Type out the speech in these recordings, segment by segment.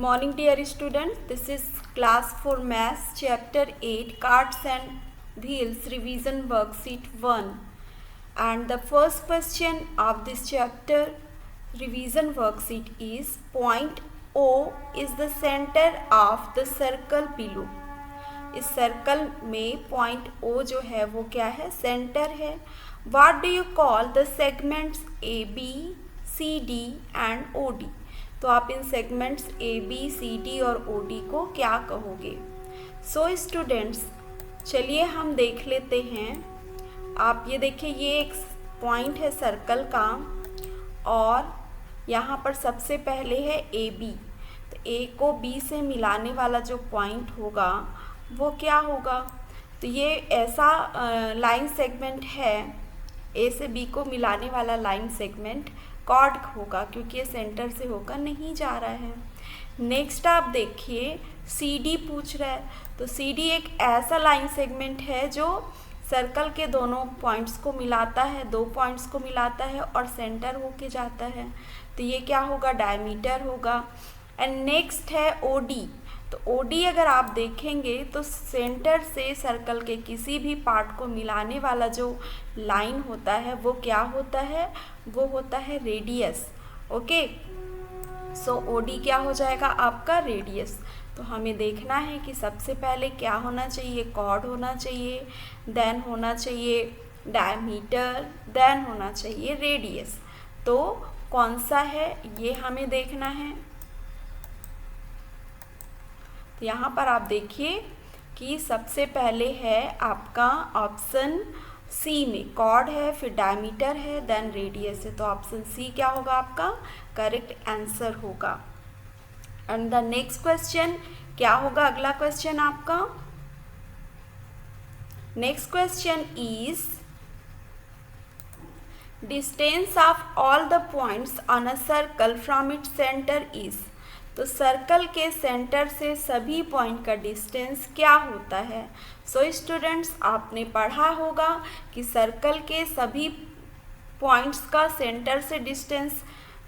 morning dear students, this is class 4 maths chapter 8 cards and wheels revision worksheet 1 and the first question of this chapter revision worksheet is point O is the center of the circle below. इस circle में point O जो है वो क्या है, centre है. What do you call the segments AB, CD and OD. तो आप इन सेगमेंट्स AB, CD और OD को क्या कहोगे. सो स्टूडेंट्स चलिए हम देख लेते हैं. आप ये देखिए, ये एक पॉइंट है सर्कल का और यहाँ पर सबसे पहले है AB. तो A को B से मिलाने वाला जो पॉइंट होगा वो क्या होगा. तो ये ऐसा लाइन सेगमेंट है, A से B को मिलाने वाला लाइन सेगमेंट कॉर्ड होगा क्योंकि ये सेंटर से होकर नहीं जा रहा है. नेक्स्ट आप देखिए CD पूछ रहा है. तो CD एक ऐसा लाइन सेगमेंट है जो सर्कल के दोनों पॉइंट्स को मिलाता है, दो पॉइंट्स को मिलाता है और सेंटर होके जाता है. तो ये क्या होगा, डायमीटर होगा. एंड नेक्स्ट है OD. तो OD अगर आप देखेंगे तो सेंटर से सर्कल के किसी भी पार्ट को मिलाने वाला जो लाइन होता है वो क्या होता है, वो होता है रेडियस. ओके, सो OD क्या हो जाएगा आपका, रेडियस. तो हमें देखना है कि सबसे पहले क्या होना चाहिए, कॉर्ड होना चाहिए, देन होना चाहिए डायमीटर, देन होना चाहिए रेडियस. तो कौन सा है ये हमें देखना है. तो यहाँ पर आप देखिए कि सबसे पहले है आपका ऑप्शन सी में कॉर्ड है, फिर डायमीटर है, देन रेडियस है. तो ऑप्शन सी क्या होगा आपका करेक्ट आंसर होगा. एंड द नेक्स्ट क्वेश्चन क्या होगा, अगला क्वेश्चन आपका. Next question is distance of all the points on a circle from its centre is. तो सर्कल के सेंटर से सभी पॉइंट का डिस्टेंस क्या होता है. सो स्टूडेंट्स आपने पढ़ा होगा कि सर्कल के सभी पॉइंट्स का सेंटर से डिस्टेंस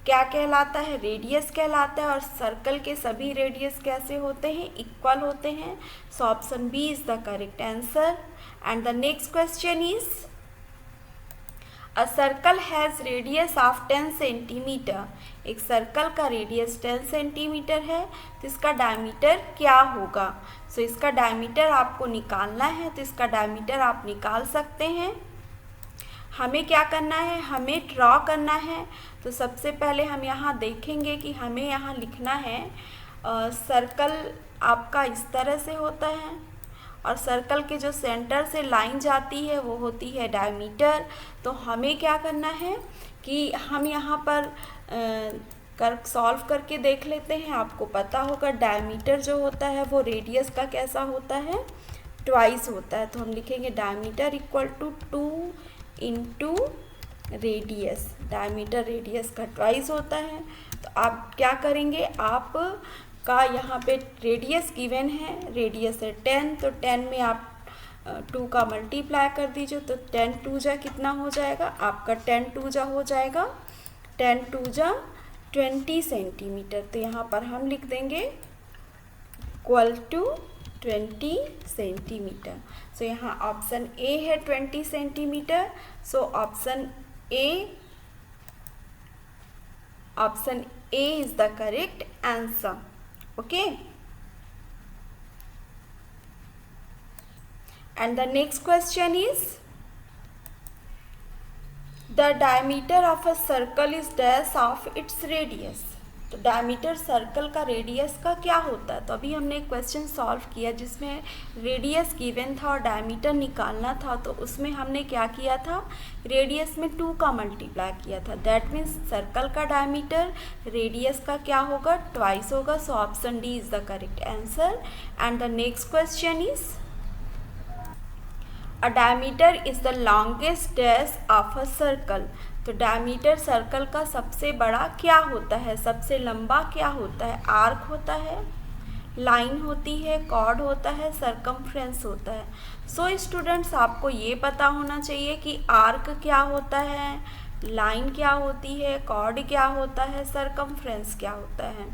क्या कहलाता है, रेडियस कहलाता है. और सर्कल के सभी रेडियस कैसे होते हैं, इक्वल होते हैं. So option B is the correct answer. And the next question is a circle has radius of 10 centimetre. एक सर्कल का रेडियस 10 सेंटीमीटर है तो इसका डायमीटर क्या होगा. सो इसका डायमीटर आपको निकालना है. तो इसका डायमीटर आप निकाल सकते हैं. हमें क्या करना है, हमें ड्रॉ करना है. तो सबसे पहले हम यहाँ देखेंगे कि हमें यहाँ लिखना है सर्कल आपका इस तरह से होता है और सर्कल के जो सेंटर से लाइन जाती है वो होती है डायमीटर. तो हमें क्या करना है कि हम यहाँ पर सॉल्व करके देख लेते हैं. आपको पता होगा डायमीटर जो होता है वो रेडियस का कैसा होता है, ट्वाइस होता है. तो हम लिखेंगे diameter equal to 2 into radius. Diameter radius का ट्वाइस होता है. तो आप क्या करेंगे, आप का यहाँ पे रेडियस गिवन है, रेडियस है 10. तो 10 में आप 2 का मल्टीप्लाई कर दीजिए. तो 10 2 जा कितना हो जाएगा आपका, 10 2 जा हो जाएगा 10 2 जा 20 सेंटीमीटर. तो यहाँ पर हम लिख देंगे इक्वल टू 20 सेंटीमीटर. सो यहाँ ऑप्शन ए है 20 centimetre. So option A is the correct answer. Okay, and the next question is the diameter of a circle is dash of its radius. तो डायमीटर सर्कल का radius का क्या होता है. तो अभी हमने एक क्वेश्चन सॉल्व किया जिसमें रेडियस गिवन था और डायमीटर निकालना था. तो उसमें हमने क्या किया था, रेडियस में 2 का मल्टीप्लाई किया था. दैट मीन्स सर्कल का डायमीटर रेडियस का क्या होगा, ट्वाइस होगा. So option D is the correct answer. And the next question is a diameter is the longest dash of a circle. तो डायमीटर सर्कल का सबसे बड़ा क्या होता है, सबसे लंबा क्या होता है, आर्क होता है, लाइन होती है, कॉर्ड होता है, सरकमफ्रेंस होता है. सो स्टूडेंट्स आपको ये पता होना चाहिए कि आर्क क्या होता है, लाइन क्या होती है, कॉर्ड क्या होता है, सरकमफ्रेंस क्या होता है।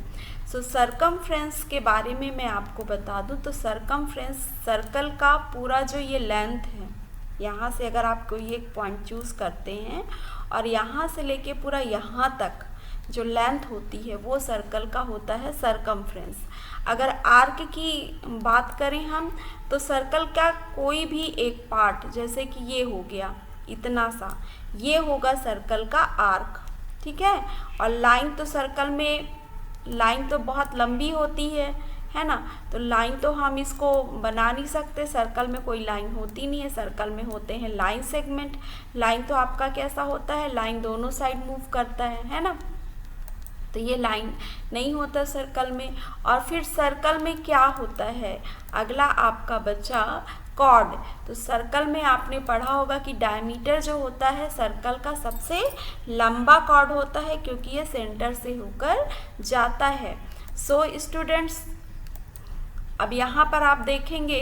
सो सरकमफ्रेंस के बारे में मैं आपको बता दूं तो सरकमफ्रेंस सर्कल का पूरा जो ये लेंथ है, यहाँ से अगर आप कोई एक पॉइंट चूज़ करते हैं और यहाँ से लेके पूरा यहाँ तक जो लेंथ होती है वो सर्कल का होता है सरकमफ्रेंस। अगर आर्क की बात करें हम तो सर्कल का कोई भी एक पार्ट, जैसे कि ये हो गया इतना सा, ये होगा सर्कल का आर्क, ठीक है। और लाइन तो सर्कल में, लाइन तो बहुत लंबी होती है ना, तो लाइन तो हम इसको बना नहीं सकते, सर्कल में कोई लाइन होती नहीं है, सर्कल में होते हैं लाइन सेगमेंट। लाइन तो आपका कैसा होता है, लाइन दोनों साइड मूव करता है ना, तो ये लाइन नहीं होता सर्कल में। और फिर सर्कल में क्या होता है, अगला आपका बचा कॉर्ड। तो सर्कल में आपने पढ़ा होगा कि डायमीटर जो होता है सर्कल का सबसे लंबा कॉर्ड होता है, क्योंकि ये सेंटर से होकर जाता है। सो स्टूडेंट्स, अब यहाँ पर आप देखेंगे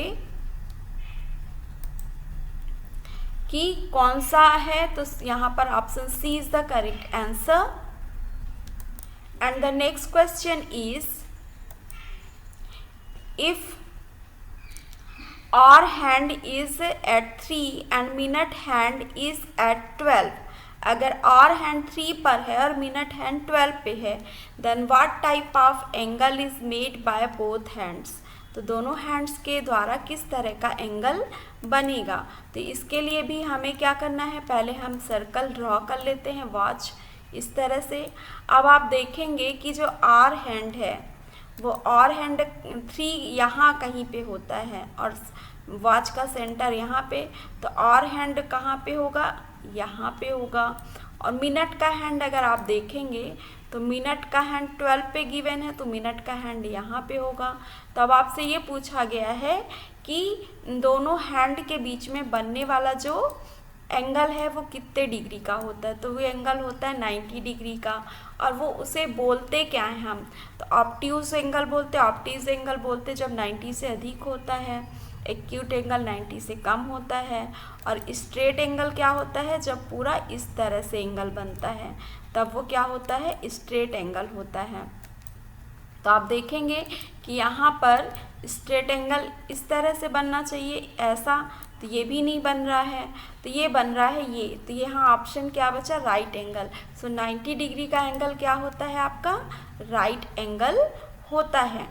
कि कौन सा है, तो यहाँ पर option C is the correct answer. And the next question is, if hour hand is at 3 and minute hand is at 12, अगर hour hand 3 पर है और minute hand 12 पे है, then what type of angle is made by both hands? तो दोनों hands के द्वारा किस तरह का एंगल बनेगा। तो इसके लिए भी हमें क्या करना है, पहले हम सर्कल ड्रॉ कर लेते हैं वॉच इस तरह से। अब आप देखेंगे कि जो आर हैंड है वो आर हैंड 3 यहाँ कहीं पे होता है और वॉच का सेंटर यहाँ पे, तो आर हैंड कहाँ पे होगा, यहाँ पे होगा। और मिनट का हैंड अगर आप देखेंगे तो मिनट का हैंड 12 पे गिवन है, तो मिनट का हैंड यहाँ पे होगा। तो अब आपसे ये पूछा गया है कि दोनों हैंड के बीच में बनने वाला जो एंगल है वो कितने डिग्री का होता है, तो वो एंगल होता है 90 डिग्री का। और वो उसे बोलते क्या है हम, तो ऑब्ट्यूज एंगल बोलते, ऑब्ट्यूज एंगल बोलते जब 90 से अधिक होता है, एक्यूट एंगल 90 से कम होता है, और स्ट्रेट एंगल क्या होता है, जब पूरा इस तरह से एंगल बनता है तब वो क्या होता है, स्ट्रेट एंगल होता है। तो आप देखेंगे कि यहाँ पर स्ट्रेट एंगल इस तरह से बनना चाहिए ऐसा, तो ये भी नहीं बन रहा है, तो ये बन रहा है ये, तो यहाँ ऑप्शन क्या बचा, राइट एंगल। सो 90 डिग्री का एंगल क्या होता है आपका, राइट एंगल होता है।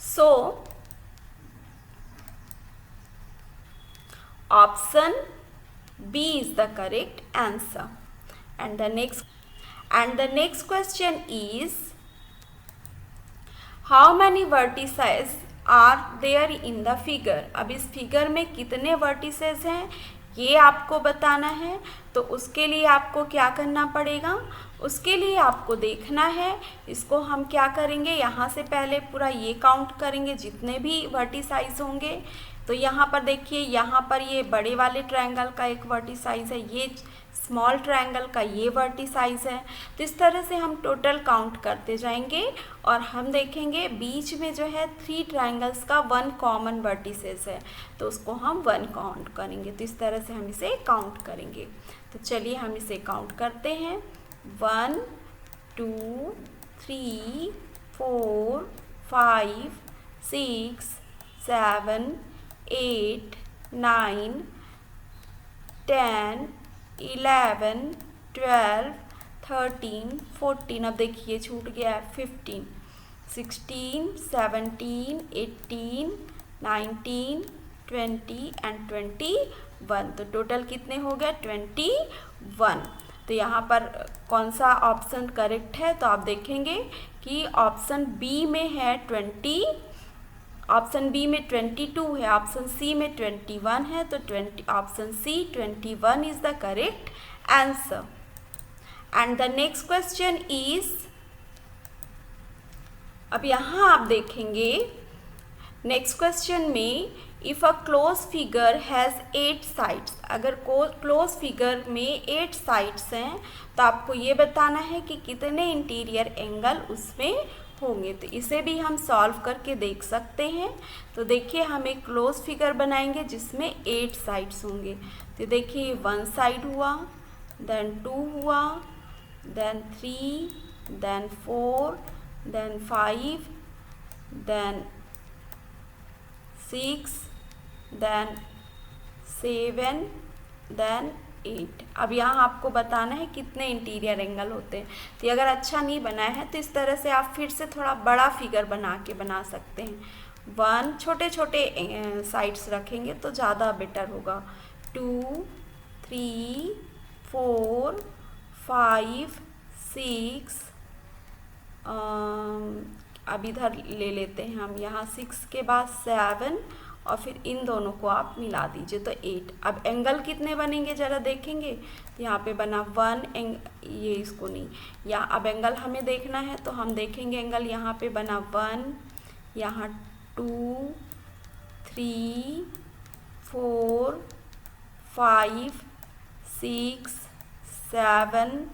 So option B is the correct answer. And the next question is, how many vertices are there in the figure? अब इस फिगर में कितने vertices हैं ये आपको बताना है। तो उसके लिए आपको क्या करना पड़ेगा, उसके लिए आपको देखना है, इसको हम क्या करेंगे, यहाँ से पहले पूरा ये काउंट करेंगे जितने भी वर्टिसाइज होंगे। तो यहाँ पर देखिए, यहाँ पर ये बड़े वाले ट्रायंगल का एक वर्टिसाइज है, ये स्मॉल ट्रायंगल का ये वर्टिसाइज है। तो इस तरह से हम टोटल काउंट करते जाएंगे और हम देखेंगे बीच में जो है 3 ट्रायंगल्स का 1 कॉमन वर्टिसेस है, तो उसको हम 1 काउंट करेंगे। तो इस तरह से हम इसे काउंट करेंगे। तो चलिए हम इसे काउंट करते हैं, 1 2 3 4 5 6 7 8 9 10 11 12 13 14, अब देखिए छूट गया है 15 16 17 18 19 20 एंड 21। तो टोटल कितने हो गए, 21। तो यहाँ पर कौन सा ऑप्शन करेक्ट है, तो आप देखेंगे कि ऑप्शन बी में है 20, ऑप्शन बी में 22 है, ऑप्शन सी में 21 है, तो option C 21 is the correct answer. And the next question is, अब यहाँ आप देखेंगे नेक्स्ट क्वेश्चन में, if a close figure has 8 sides, अगर क्लोज फिगर में 8 साइड्स हैं तो आपको ये बताना है कि कितने इंटीरियर एंगल उसमें होंगे। तो इसे भी हम सॉल्व करके देख सकते हैं। तो देखिए हम एक क्लोज फिगर बनाएंगे जिसमें 8 साइड्स होंगे। तो देखिए 1 साइड हुआ, देन 2 हुआ, then 3, then 4, then 5, then 6, then 7, then 8। अब यहाँ आपको बताना है कितने इंटीरियर एंगल होते हैं। तो अगर अच्छा नहीं बनाया है तो इस तरह से आप फिर से थोड़ा बड़ा फिगर बना सकते हैं। 1 छोटे छोटे साइड्स रखेंगे तो ज़्यादा बेटर होगा। 2, 3, 4, 5, 6, अब इधर ले लेते हैं हम, यहाँ 6 के बाद 7 और फिर इन दोनों को आप मिला दीजिए तो 8। अब एंगल कितने बनेंगे ज़रा देखेंगे। तो यहाँ पे बना 1 ये इसको नहीं, या अब एंगल हमें देखना है तो हम देखेंगे एंगल यहाँ पे बना 1, यहाँ 2, 3, 4, 5, 6, 7,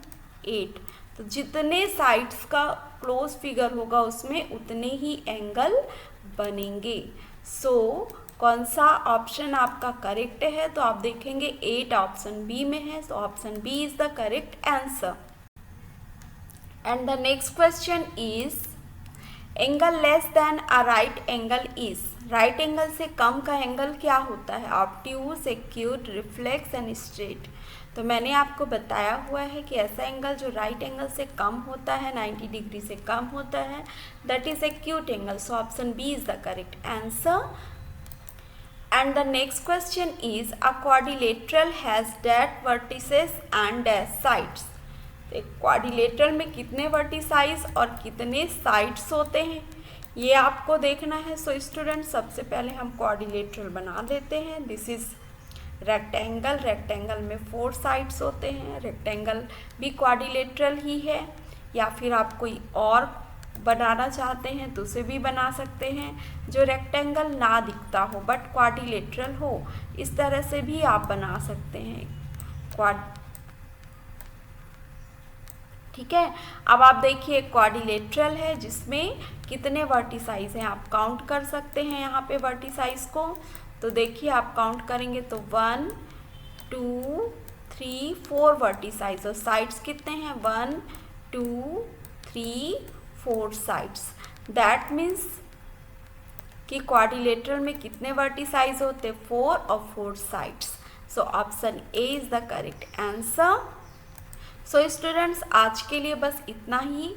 8। तो जितने साइड्स का क्लोज फिगर होगा उसमें उतने ही एंगल बनेंगे। सो कौन सा ऑप्शन आपका करेक्ट है, तो आप देखेंगे 8 ऑप्शन बी में है। So option B is the correct answer. And the next question is angle less than a right angle is. Right angle से कम का एंगल क्या होता है? Obtuse, acute, reflex and straight. तो मैंने आपको बताया हुआ है कि ऐसा एंगल जो राइट एंगल से कम होता है, 90 डिग्री से कम होता है, that is acute angle. So option B is the correct answer. And the next question is a quadrilateral has dash vertices and dash sides. एक क्वाड्रिलेटरल में कितने वर्टिसाइज और कितने साइड्स होते हैं ये आपको देखना है। सो स्टूडेंट सबसे पहले हम क्वाड्रिलेटरल बना देते हैं। This is rectangle. रेक्टेंगल में 4 साइड्स होते हैं। रेक्टेंगल भी क्वाड्रिलेटरल ही है, या फिर आप कोई और बनाना चाहते हैं तो उसे भी बना सकते हैं जो रेक्टेंगल ना दिखता हो बट क्वाड्रिलेटरल हो। इस तरह से भी आप बना सकते हैं ठीक है। अब आप देखिए क्वाड्रिलेटरल है जिसमें कितने वर्टिसाइज हैं आप काउंट कर सकते हैं यहाँ पे वर्टिसाइज को। तो देखिए आप काउंट करेंगे तो 1, 2, 3, 4 वर्टिसाइज और साइड्स कितने हैं 1, 2, 3, 4 साइड्स। दैट मीन्स कि क्वाड्रिलेटरल में कितने वर्टिसाइज होते 4 और 4 sides. So option A is the correct answer. So students आज के लिए बस इतना ही।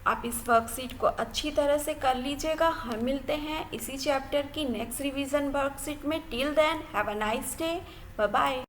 आप इस वर्कशीट को अच्छी तरह से कर लीजिएगा। हम मिलते हैं इसी चैप्टर की नेक्स्ट रिवीजन वर्कशीट में। Till then have a nice day, bye bye.